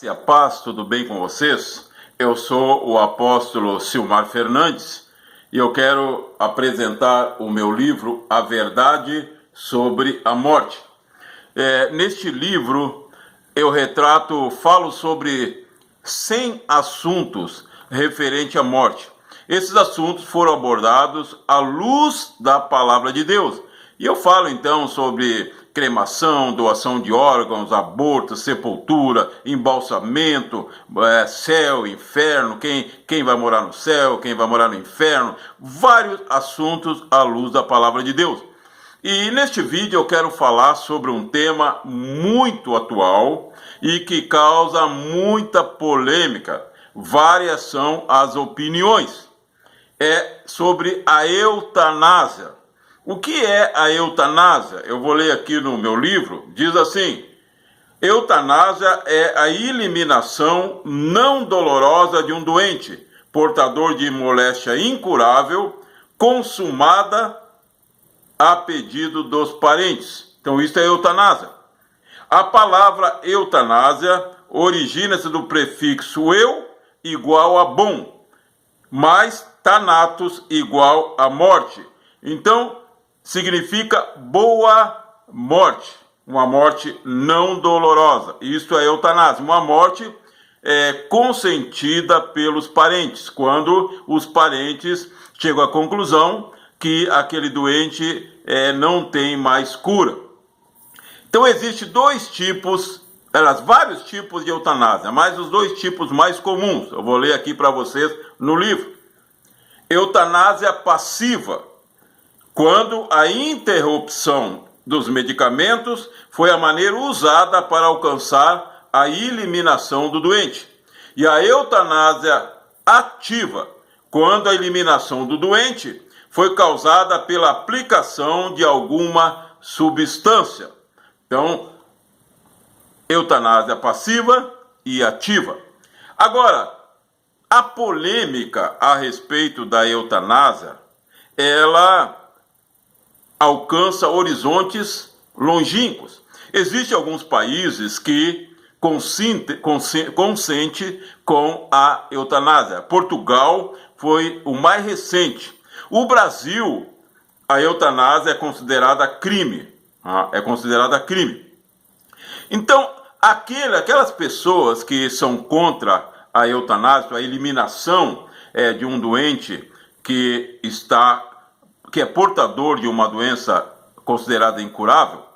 Se a paz, tudo bem com vocês? Eu sou o apóstolo Silmar Fernandes e eu quero apresentar o meu livro A Verdade sobre a Morte. Neste livro eu falo sobre 100 assuntos referentes à morte. Esses assuntos foram abordados à luz da palavra de Deus. E eu falo então sobre cremação, doação de órgãos, aborto, sepultura, embalsamento, céu, inferno, quem vai morar no céu, quem vai morar no inferno, vários assuntos à luz da palavra de Deus. E neste vídeo eu quero falar sobre um tema muito atual e que causa muita polêmica. Várias são as opiniões. É sobre a eutanásia. O que é a eutanásia? Eu vou ler aqui no meu livro, diz assim: eutanásia é a eliminação não dolorosa de um doente, portador de moléstia incurável, consumada a pedido dos parentes. Então isso é eutanásia. A palavra eutanásia origina-se do prefixo eu igual a bom, mais thanatos igual a morte. Então, significa boa morte, uma morte não dolorosa. Isso é eutanásia, uma morte consentida pelos parentes, quando os parentes chegam à conclusão que aquele doente não tem mais cura. Então existem vários tipos de eutanásia, mas os dois tipos mais comuns, eu vou ler aqui para vocês no livro. Eutanásia passiva, quando a interrupção dos medicamentos foi a maneira usada para alcançar a eliminação do doente. E a eutanásia ativa, quando a eliminação do doente foi causada pela aplicação de alguma substância. Então, eutanásia passiva e ativa. Agora, a polêmica a respeito da eutanásia, ela alcança horizontes longínquos. Existem alguns países que consentem com a eutanásia. Portugal foi o mais recente. O Brasil, a eutanásia é considerada crime. Então, aquelas pessoas que são contra a eutanásia, a eliminação de um doente que é portador de uma doença considerada incurável,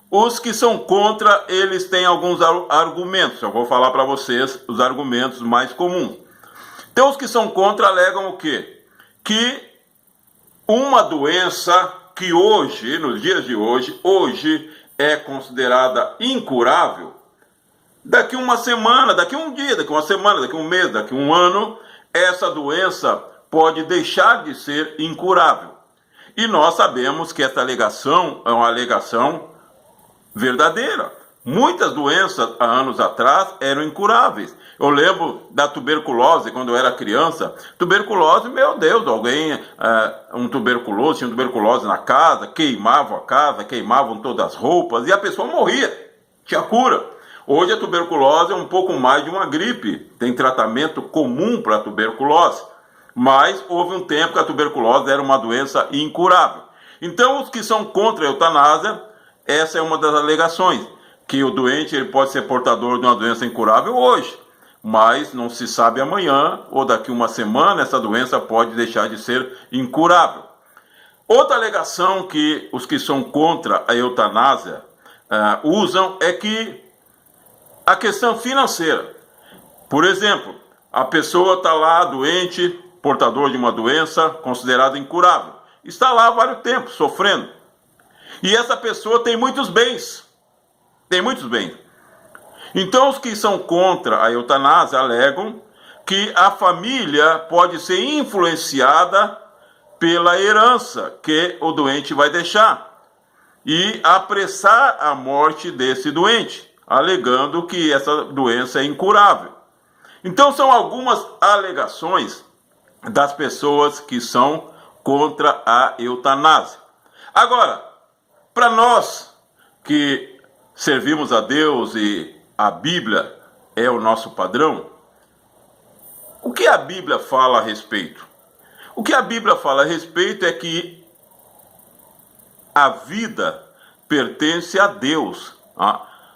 os que são contra, eles têm alguns argumentos. Eu vou falar para vocês os argumentos mais comuns. Então, os que são contra alegam o quê? Que uma doença que hoje, nos dias de hoje é considerada incurável, daqui uma semana, daqui um dia, daqui uma semana, daqui um mês, daqui um ano, essa doença pode deixar de ser incurável. E nós sabemos que essa alegação é uma alegação verdadeira. Muitas doenças, há anos atrás, eram incuráveis. Eu lembro da tuberculose, quando eu era criança. Tuberculose, meu Deus, tinha tuberculose na casa, queimavam a casa, queimavam todas as roupas, e a pessoa morria, tinha cura. Hoje a tuberculose é um pouco mais de uma gripe, tem tratamento comum para a tuberculose. Mas houve um tempo que a tuberculose era uma doença incurável. Então, os que são contra a eutanásia, essa é uma das alegações, que o doente ele pode ser portador de uma doença incurável hoje, mas não se sabe amanhã ou daqui uma semana essa doença pode deixar de ser incurável. Outra alegação que os que são contra a eutanásia usam é que a questão financeira. Por exemplo, a pessoa está lá doente, portador de uma doença considerada incurável. Está lá há vários tempos sofrendo. E essa pessoa tem muitos bens. Então os que são contra a eutanásia alegam que a família pode ser influenciada pela herança que o doente vai deixar e apressar a morte desse doente, alegando que essa doença é incurável. Então são algumas alegações das pessoas que são contra a eutanásia. Agora, para nós que servimos a Deus e a Bíblia é o nosso padrão? O que a Bíblia fala a respeito? O que a Bíblia fala a respeito é que a vida pertence a Deus.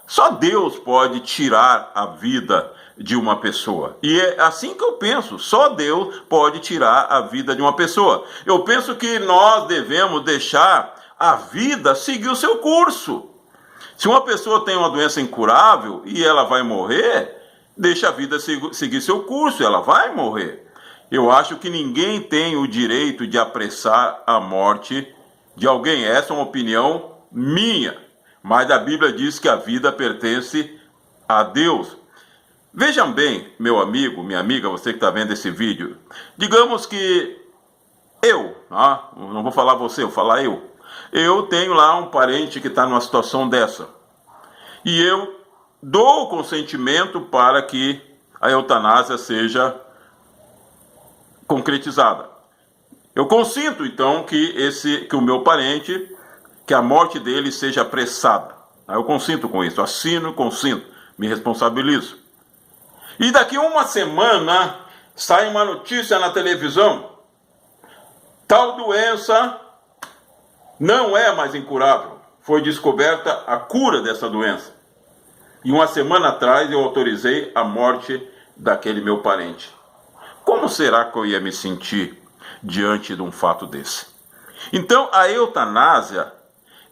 Só Deus pode tirar a vida de uma pessoa. E é assim que eu penso, só Deus pode tirar a vida de uma pessoa. Eu penso que nós devemos deixar a vida seguir o seu curso. Se uma pessoa tem uma doença incurável e ela vai morrer, deixa a vida seguir seu curso, ela vai morrer. Eu acho que ninguém tem o direito de apressar a morte de alguém. Essa é uma opinião minha, mas a Bíblia diz que a vida pertence a Deus. Vejam bem, meu amigo, minha amiga, você que está vendo esse vídeo. Digamos que eu, não vou falar você, vou falar eu. Eu tenho lá um parente que está numa situação dessa. E eu dou o consentimento para que a eutanásia seja concretizada. Eu consinto, então, que o meu parente, que a morte dele seja apressada. Eu consinto com isso, assino, consinto, me responsabilizo. E daqui uma semana sai uma notícia na televisão: tal doença não é mais incurável. Foi descoberta a cura dessa doença. E uma semana atrás eu autorizei a morte daquele meu parente. Como será que eu ia me sentir diante de um fato desse? Então, a eutanásia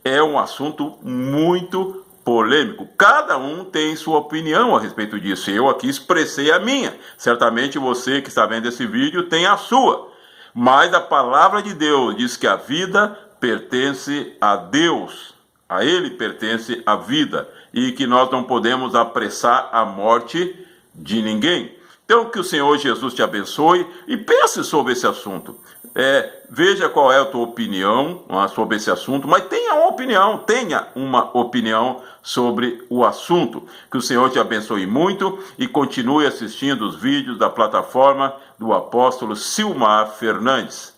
é um assunto muito polêmico. Cada um tem sua opinião a respeito disso. Eu aqui expressei a minha. Certamente você que está vendo esse vídeo tem a sua. Mas a palavra de Deus diz que a vida pertence a Deus. A Ele pertence a vida. E que nós não podemos apressar a morte de ninguém. Então, que o Senhor Jesus te abençoe e pense sobre esse assunto. Veja qual é a tua opinião sobre esse assunto, mas tenha uma opinião sobre o assunto. Que o Senhor te abençoe muito e continue assistindo os vídeos da plataforma do apóstolo Silmar Fernandes.